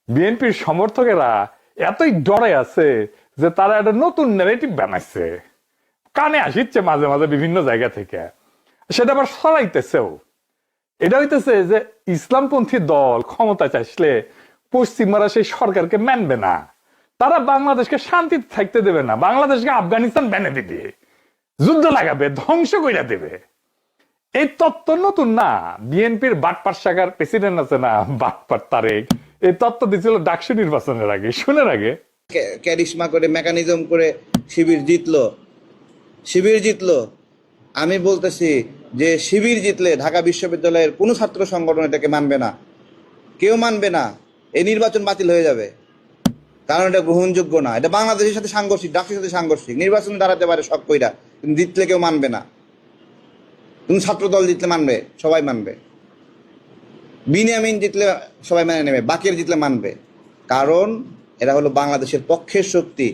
বিএনপির সমর্থকেরা এতই ডরে আছে যে তারা একটা নতুন ন্যারেটিভ বানাইছে, কানে আসিচ্ছে মাঝে মাঝে বিভিন্ন জায়গা থেকে, সেটা আবার সরাইতেছেও। এটা হইতেছে যে ইসলামপন্থী দল ক্ষমতায় আসলে পশ্চিমারা সেই সরকারকে মানবে না, তারা বাংলাদেশকে শান্তিতে থাকতে দেবে না, বাংলাদেশকে আফগানিস্তান বানিয়ে দিবে, যুদ্ধ লাগাবে, ধ্বংস কইরা দেবে। এই তত্ত্ব নতুন না। বিএনপির বাটপার শাখার প্রেসিডেন্ট আছে না, বাটপার তারেক, এই তত্ত্ব দিছিল ডাকসু নির্বাচনের আগে, শুনের আগে। ক্যারিশমা করে মেকানিজম করে শিবির জিতলো। আমি বলতেছি যে শিবির জিতলে ঢাকা বিশ্ববিদ্যালয়ের কোনো ছাত্র সংগঠন এটাকে মানবে না, কেউ মানবে না। এই নির্বাচন বাতিল হয়ে যাবে, কারণ এটা গ্রহণযোগ্য না। এটা বাংলাদেশের সাথে সাংঘর্ষিক, ডাকসুর সাথে সাংঘর্ষিক। নির্বাচন দাঁড়াতে পারে সব কইরা, কিন্তু জিতলে কেউ মানবে না। তুমি ছাত্র দল জিতলে মানবে, সবাই মানবে। বিনিয়ামিন জিতলে সবাই মেনে নেবে, বাকির জিতলে মানবে, কারণ এরা হলো বাংলাদেশের পক্ষের শক্তি।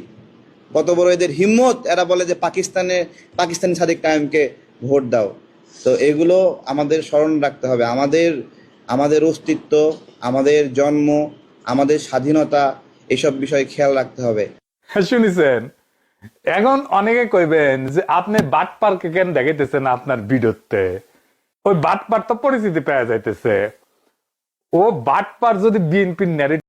কত বড় এদের হিম্মত, এরা বলে যে পাকিস্তানি সাদিক কায়েমকে ভোট দাও। তো এগুলো আমাদের স্মরণ রাখতে হবে। আমাদের অস্তিত্ব, আমাদের জন্ম, আমাদের স্বাধীনতা, এসব বিষয়ে খেয়াল রাখতে হবে। শুনিছেন? এখন অনেকে কইবেন যে আপনি বাটপারকে কেন দেখাইতেছেন আপনার ভিডিওতে। ওই বাটপার তো পরিচিতি পাওয়া যাইতেছে। ও বাটপার যদি বিএনপির ন্যারেটিভ